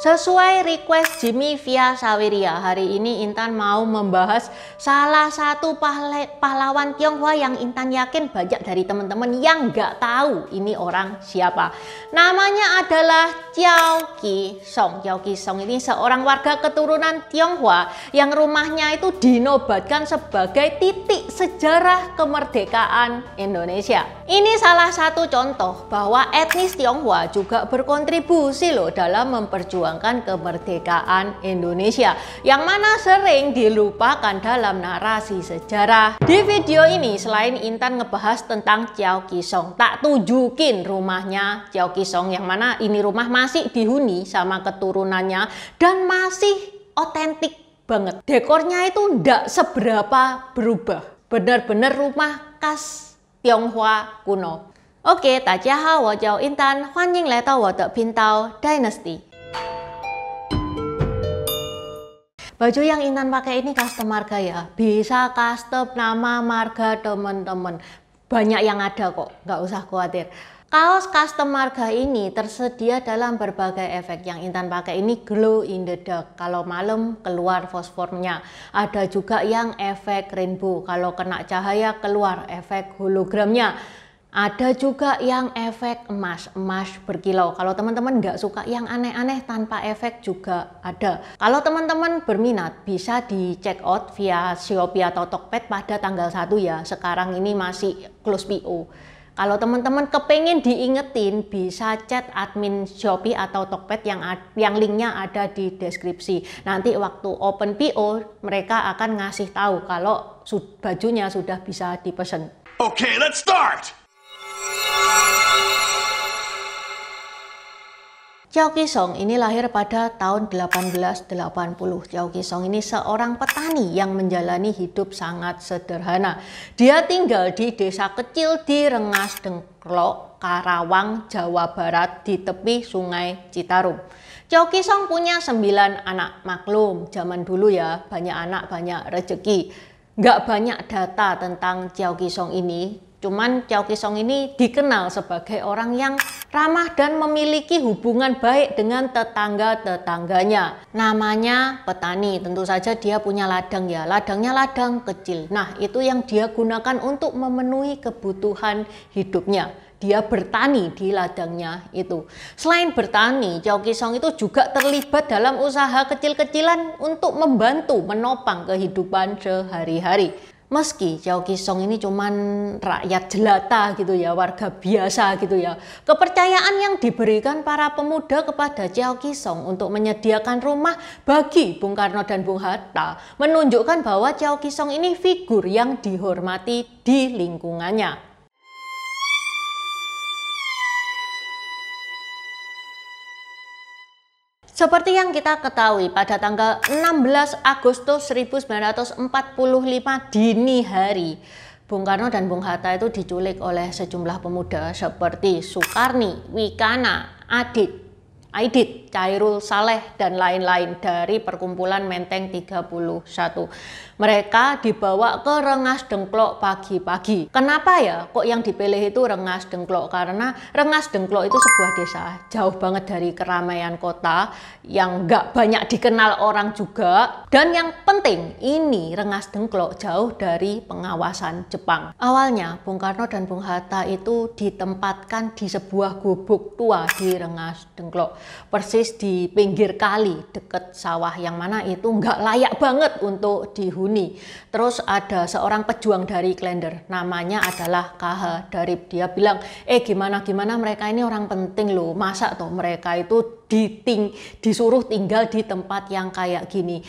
Sesuai request Jimmy via Saweria, hari ini Intan mau membahas salah satu pahlawan Tionghoa yang Intan yakin banyak dari teman-teman yang nggak tahu ini orang siapa. Namanya adalah Chow Ki Song. Chow Ki Song ini seorang warga keturunan Tionghoa yang rumahnya itu dinobatkan sebagai titik sejarah kemerdekaan Indonesia. Ini salah satu contoh bahwa etnis Tionghoa juga berkontribusi loh dalam memperjuangkan kemerdekaan Indonesia yang mana sering dilupakan dalam narasi sejarah. Di video ini selain Intan ngebahas tentang Chow Ki Song, tak tunjukin rumahnya Chow Ki Song yang mana ini rumah masih dihuni sama keturunannya dan masih otentik banget. Dekornya itu ndak seberapa berubah. Benar-benar rumah khas Tionghoa kuno. Oke, 大家好，我叫 Intan， 欢迎来到我的频道 Dynasty。 Baju yang Intan pakai ini custom marga ya, bisa custom nama marga teman-teman. Banyak yang ada kok, nggak usah khawatir. Kaos custom marga ini tersedia dalam berbagai efek. Yang Intan pakai ini glow in the dark, kalau malam keluar fosfornya. Ada juga yang efek rainbow, kalau kena cahaya keluar efek hologramnya. Ada juga yang efek emas berkilau. Kalau teman-teman nggak suka yang aneh-aneh tanpa efek juga ada. Kalau teman-teman berminat bisa di check out via Shopee atau Tokped pada tanggal 1 ya. Sekarang ini masih close PO. Kalau teman-teman kepengen diingetin bisa chat admin Shopee atau Tokped yang linknya ada di deskripsi. Nanti waktu open PO mereka akan ngasih tahu kalau bajunya sudah bisa dipesan. Okay, let's start! Chow Ki Song ini lahir pada tahun 1880. Chow Ki Song ini seorang petani yang menjalani hidup sangat sederhana. Dia tinggal di desa kecil di Rengas Dengklok, Karawang, Jawa Barat di tepi Sungai Citarum. Chow Ki Song punya 9 anak. Maklum, zaman dulu ya, banyak anak banyak rezeki. Nggak banyak data tentang Chow Ki Song ini. Cuman Chow Ki Song ini dikenal sebagai orang yang ramah dan memiliki hubungan baik dengan tetangga-tetangganya. Namanya petani, tentu saja dia punya ladang ya. Ladangnya ladang kecil. Nah, itu yang dia gunakan untuk memenuhi kebutuhan hidupnya. Dia bertani di ladangnya itu. Selain bertani, Chow Ki Song itu juga terlibat dalam usaha kecil-kecilan untuk membantu menopang kehidupan sehari-hari. Meski Chow Ki Song ini cuman rakyat jelata gitu ya, warga biasa gitu ya. Kepercayaan yang diberikan para pemuda kepada Chow Ki Song untuk menyediakan rumah bagi Bung Karno dan Bung Hatta menunjukkan bahwa Chow Ki Song ini figur yang dihormati di lingkungannya. Seperti yang kita ketahui, pada tanggal 16 Agustus 1945 dini hari, Bung Karno dan Bung Hatta itu diculik oleh sejumlah pemuda seperti Sukarni, Wikana, Aidit, Chairul Saleh, dan lain-lain dari perkumpulan Menteng 31. Mereka dibawa ke Rengas Dengklok pagi-pagi. Kenapa ya kok yang dipilih itu Rengas Dengklok? Karena Rengas Dengklok itu sebuah desa jauh banget dari keramaian kota yang nggak banyak dikenal orang juga. Dan yang penting ini Rengas Dengklok jauh dari pengawasan Jepang. Awalnya Bung Karno dan Bung Hatta itu ditempatkan di sebuah gubuk tua di Rengas Dengklok. Persis di pinggir kali deket sawah yang mana itu nggak layak banget untuk dihuni. Terus ada seorang pejuang dari Klender, namanya adalah KH Darip. Dia bilang, gimana mereka ini orang penting loh, masa toh mereka itu disuruh tinggal di tempat yang kayak gini.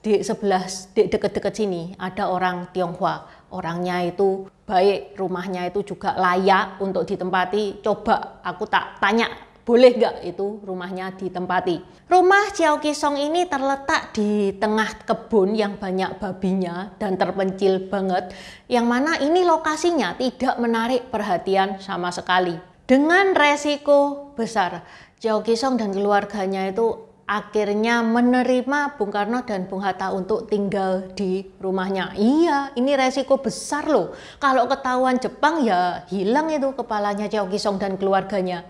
Di sebelah deket-deket sini ada orang Tionghoa. Orangnya itu baik, rumahnya itu juga layak untuk ditempati. Coba aku tak tanya, boleh nggak itu rumahnya ditempati? Rumah Chow Ki Song ini terletak di tengah kebun yang banyak babinya dan terpencil banget, yang mana ini lokasinya tidak menarik perhatian sama sekali. Dengan resiko besar, Chow Ki Song dan keluarganya itu akhirnya menerima Bung Karno dan Bung Hatta untuk tinggal di rumahnya. Iya, ini resiko besar loh. Kalau ketahuan Jepang ya hilang itu kepalanya Chow Ki Song dan keluarganya.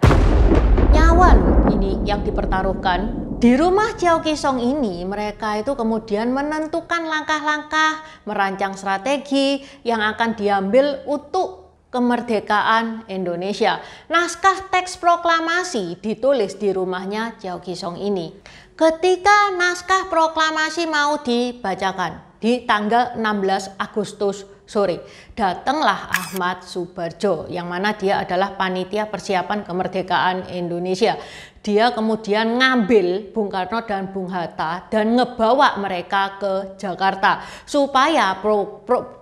Nyawa loh ini yang dipertaruhkan. Di rumah Chow Ki Song ini mereka itu kemudian menentukan langkah-langkah, merancang strategi yang akan diambil untuk kemerdekaan Indonesia. Naskah teks proklamasi ditulis di rumahnya Chow Ki Song ini. Ketika naskah proklamasi mau dibacakan di tanggal 16 Agustus sore, datanglah Ahmad Subarjo yang mana dia adalah panitia persiapan kemerdekaan Indonesia. Dia kemudian ngambil Bung Karno dan Bung Hatta dan ngebawa mereka ke Jakarta supaya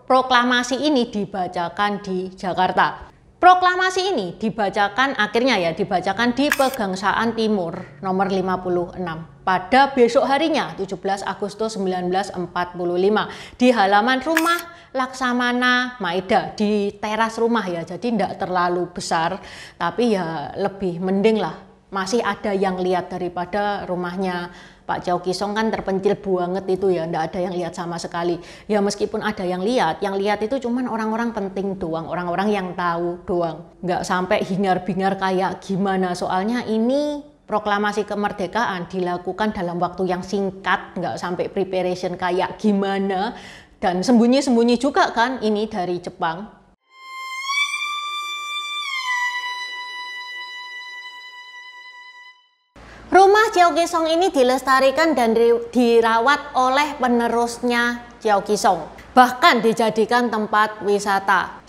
proklamasi ini dibacakan di Jakarta. Proklamasi ini dibacakan dibacakan di Pegangsaan Timur nomor 56 pada besok harinya 17 Agustus 1945 di halaman rumah Laksamana Maeda, di teras rumah ya, jadi tidak terlalu besar tapi ya lebih mending lah, masih ada yang lihat daripada rumahnya Pak Chow Ki Song kan terpencil banget itu ya, tidak ada yang lihat sama sekali. Ya meskipun ada yang lihat itu cuman orang-orang penting doang, orang-orang yang tahu doang. Nggak sampai hingar-bingar kayak gimana, soalnya ini proklamasi kemerdekaan dilakukan dalam waktu yang singkat, nggak sampai preparation kayak gimana. Dan sembunyi-sembunyi juga kan ini dari Jepang. Rumah Chow Ki Song ini dilestarikan dan dirawat oleh penerusnya Chow Ki Song. Bahkan dijadikan tempat wisata.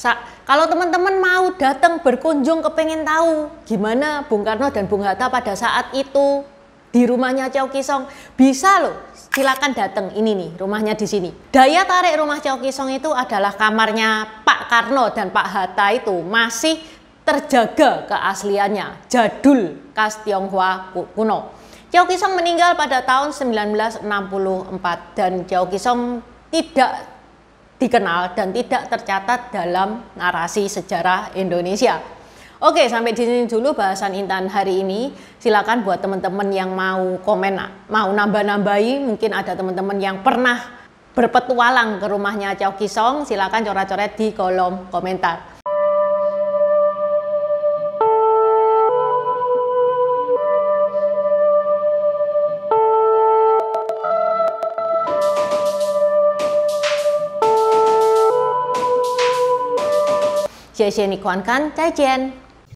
Kalau teman-teman mau datang berkunjung kepengen tahu gimana Bung Karno dan Bung Hatta pada saat itu di rumahnya Chow Ki Song, bisa loh, silakan datang. Ini nih rumahnya di sini. Daya tarik rumah Chow Ki Song itu adalah kamarnya Pak Karno dan Pak Hatta itu masih terjaga keasliannya, jadul khas Tionghoa kuno. Chow Ki Song meninggal pada tahun 1964 dan Chow Ki Song tidak dikenal dan tidak tercatat dalam narasi sejarah Indonesia. Oke, sampai di sini dulu bahasan Intan hari ini. Silakan buat teman-teman yang mau komen, mau nambah-nambahi, mungkin ada teman-teman yang pernah berpetualang ke rumahnya Chow Ki Song, silakan coret-coret di kolom komentar.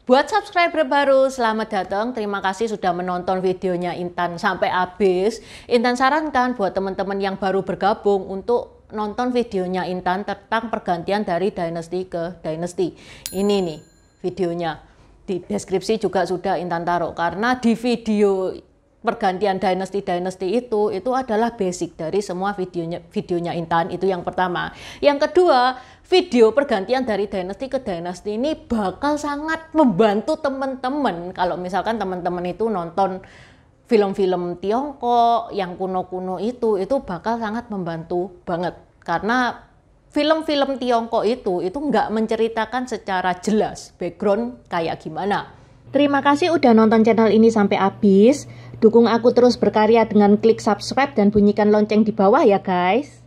Buat subscriber baru, selamat datang. Terima kasih sudah menonton videonya Intan sampai habis. Intan sarankan buat teman-teman yang baru bergabung untuk nonton videonya Intan tentang pergantian dari dinasti ke dinasti. Ini nih videonya. Di deskripsi juga sudah Intan taruh, karena di video pergantian dinasti itu adalah basic dari semua videonya Intan. Itu yang pertama. Yang kedua, video pergantian dari dinasti ke dinasti ini bakal sangat membantu teman-teman kalau misalkan teman-teman itu nonton film-film Tiongkok yang kuno-kuno itu bakal sangat membantu banget, karena film-film Tiongkok itu nggak menceritakan secara jelas background kayak gimana. Terima kasih udah nonton channel ini sampai habis. Dukung aku terus berkarya dengan klik subscribe dan bunyikan lonceng di bawah ya guys.